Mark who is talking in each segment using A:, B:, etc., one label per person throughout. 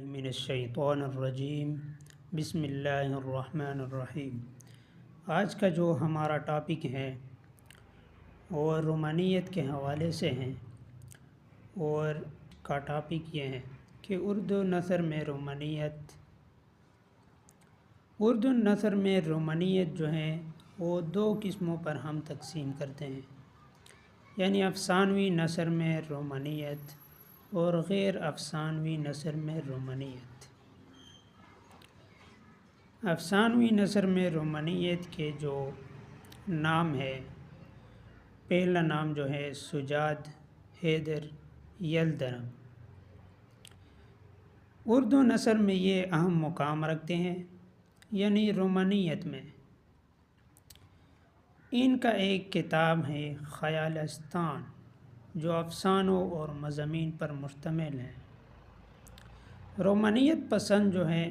A: من الشیطان الرجیم بسم اللہ الرحمن الرحیم۔ آج کا جو ہمارا ٹاپک ہے وہ رومانیت کے حوالے سے ہیں، اور کا ٹاپک یہ ہے کہ اردو نثر میں رومانیت جو ہے وہ دو قسموں پر ہم تقسیم کرتے ہیں، یعنی افسانوی نثر میں رومانیت اور غیر افسانوی نثر میں رومانیت۔ افسانوی نثر میں رومانیت کے جو نام ہے، پہلا نام جو ہے سجاد حیدر یلدرم، اردو نثر میں یہ اہم مقام رکھتے ہیں، یعنی رومانیت میں۔ ان کا ایک کتاب ہے خیالستان، جو افسانوں اور مضامین پر مشتمل ہے۔ رومانیت پسند جو ہے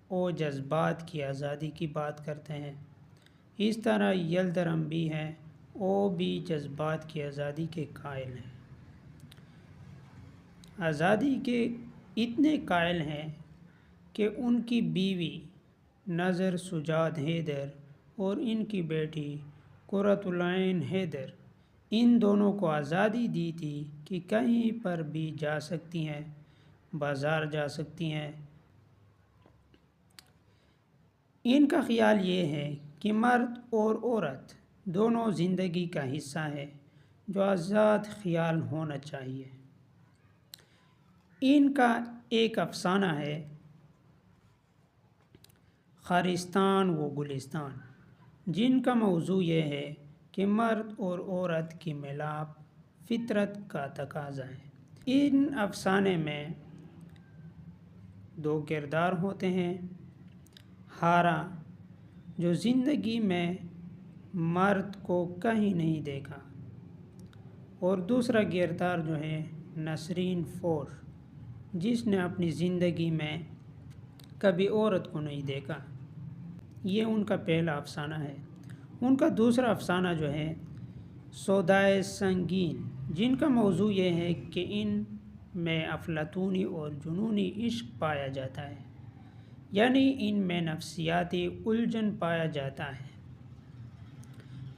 A: وہ جذبات کی آزادی کی بات کرتے ہیں، اس طرح یلدرم بھی ہیں، وہ بھی جذبات کی آزادی کے قائل ہیں۔ آزادی کے اتنے قائل ہیں کہ ان کی بیوی نظر سجاد حیدر اور ان کی بیٹی قرۃ العین حیدر، ان دونوں کو آزادی دی تھی کہ کہیں پر بھی جا سکتی ہیں، بازار جا سکتی ہیں۔ ان کا خیال یہ ہے کہ مرد اور عورت دونوں زندگی کا حصہ ہے، جو آزاد خیال ہونا چاہیے۔ ان کا ایک افسانہ ہے خارستان و گلستان، جن کا موضوع یہ ہے کہ مرد اور عورت کی ملاپ فطرت کا تقاضا ہے۔ ان افسانے میں دو کردار ہوتے ہیں، ہارا جو زندگی میں مرد کو کہیں نہیں دیکھا، اور دوسرا کردار جو ہے نسرین فور، جس نے اپنی زندگی میں کبھی عورت کو نہیں دیکھا۔ یہ ان کا پہلا افسانہ ہے۔ ان کا دوسرا افسانہ جو ہے سودائے سنگین، جن کا موضوع یہ ہے کہ ان میں افلاطونی اور جنونی عشق پایا جاتا ہے، یعنی ان میں نفسیاتی الجھن پایا جاتا ہے۔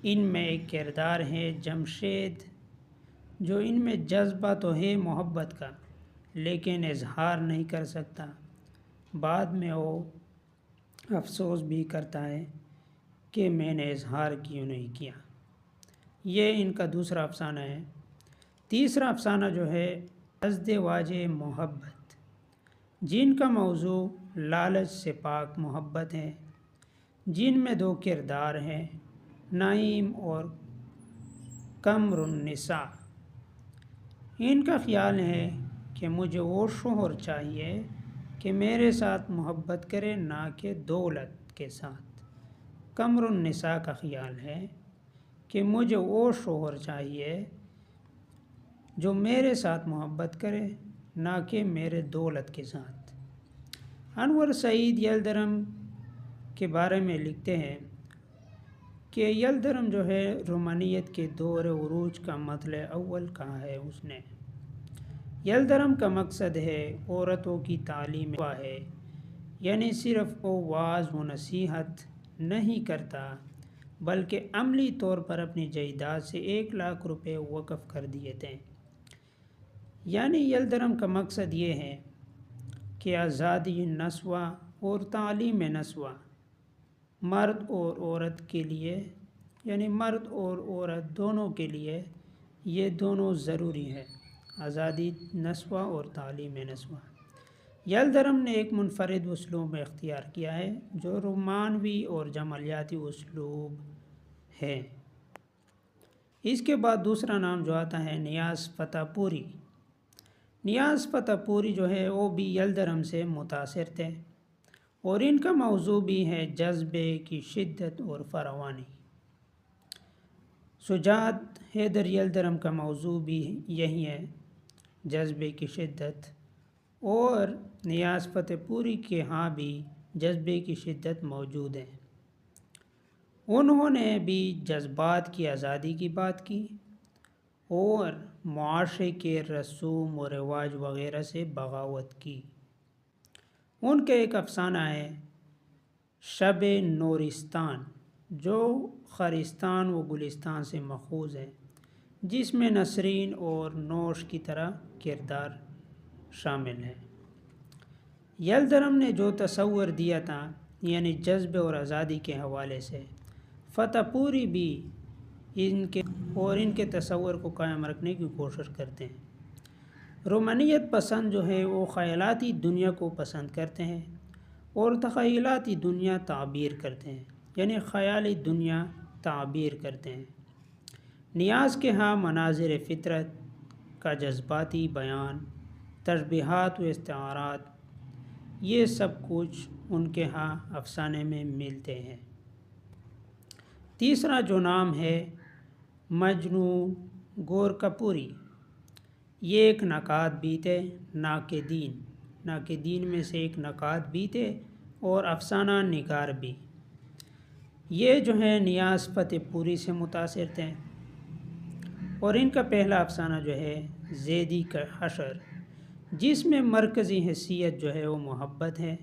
A: ان میں ایک کردار ہے جمشید، جو ان میں جذبہ تو ہے محبت کا، لیکن اظہار نہیں کر سکتا۔ بعد میں وہ افسوس بھی کرتا ہے کہ میں نے اظہار کیوں نہیں کیا۔ یہ ان کا دوسرا افسانہ ہے۔ تیسرا افسانہ جو ہے ازدواج محبت، جن کا موضوع لالچ سے پاک محبت ہے، جن میں دو کردار ہیں نعیم اور قمر النساء۔ ان کا خیال ہے کہ مجھے وہ شوہر چاہیے کہ میرے ساتھ محبت کرے، نہ کہ دولت کے ساتھ۔ قمر النساء کا خیال ہے کہ مجھے وہ شوہر چاہیے جو میرے ساتھ محبت کرے، نہ کہ میرے دولت کے ساتھ۔ انور سعید یلدرم کے بارے میں لکھتے ہیں کہ یلدرم جو ہے رومانیت کے دور عروج کا مطلع اول کہا ہے اس نے۔ یلدرم کا مقصد ہے عورتوں کی تعلیم ہے، یعنی صرف وہ واعظ و نصیحت نہیں کرتا، بلکہ عملی طور پر اپنی جائیداد سے 1,00,000 روپے وقف کر دیے تھے۔ یعنی یلدرم کا مقصد یہ ہے کہ آزادی نسواں اور تعلیم نسواں مرد اور عورت کے لیے، یعنی مرد اور عورت دونوں کے لیے یہ دونوں ضروری ہے، آزادی نسواں اور تعلیم نسواں۔ یلدرم نے ایک منفرد اسلوب اختیار کیا ہے، جو رومانوی اور جمالیاتی اسلوب ہے۔ اس کے بعد دوسرا نام جو آتا ہے نیاز فتح پوری۔ نیاز فتح پوری جو ہے وہ بھی یلدرم سے متاثر تھے، اور ان کا موضوع بھی ہے جذبے کی شدت اور فراوانی۔ سجاد حیدر یلدرم کا موضوع بھی یہی ہے، جذبے کی شدت، اور نیاز فتح پوری کے ہاں بھی جذبے کی شدت موجود ہے۔ انہوں نے بھی جذبات کی آزادی کی بات کی، اور معاشرے کے رسوم و رواج وغیرہ سے بغاوت کی۔ ان کا ایک افسانہ ہے شب نورستان، جو خارستان و گلستان سے ماخوذ ہے، جس میں نسرین اور نوش کی طرح کردار شامل ہیں۔ یلدرم نے جو تصور دیا تھا، یعنی جذبے اور آزادی کے حوالے سے، فتح پوری بھی ان کے تصور کو قائم رکھنے کی کوشش کرتے ہیں۔ رومانیت پسند جو ہے وہ خیالاتی دنیا کو پسند کرتے ہیں اور تخیلاتی دنیا تعبیر کرتے ہیں، یعنی خیالی دنیا تعبیر کرتے ہیں۔ نیاز کے ہاں مناظر فطرت کا جذباتی بیان، تشبیہات و استعارات، یہ سب کچھ ان کے ہاں افسانے میں ملتے ہیں۔ تیسرا جو نام ہے مجنوں گورکھپوری، یہ ایک نقاد بیت ہے، ناقدین میں سے ایک نقاد بیت ہے اور افسانہ نگار بھی۔ یہ جو ہے نیاز فتح پوری سے متاثر تھے، اور ان کا پہلا افسانہ جو ہے زیدی کا حشر، جس میں مرکزی حیثیت جو ہے وہ محبت ہے،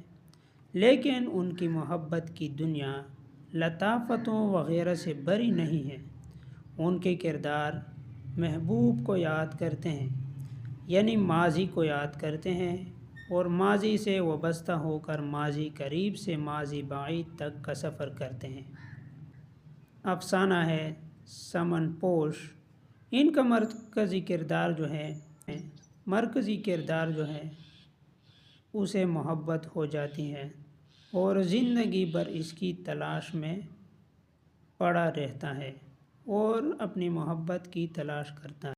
A: لیکن ان کی محبت کی دنیا لطافتوں وغیرہ سے بری نہیں ہے۔ ان کے کردار محبوب کو یاد کرتے ہیں، یعنی ماضی کو یاد کرتے ہیں، اور ماضی سے وابستہ ہو کر ماضی قریب سے ماضی بعید تک کا سفر کرتے ہیں۔ افسانہ ہے سمن پوش، ان کا مرکزی کردار جو ہے اسے محبت ہو جاتی ہے اور زندگی بھر اس کی تلاش میں پڑا رہتا ہے اور اپنی محبت کی تلاش کرتا ہے۔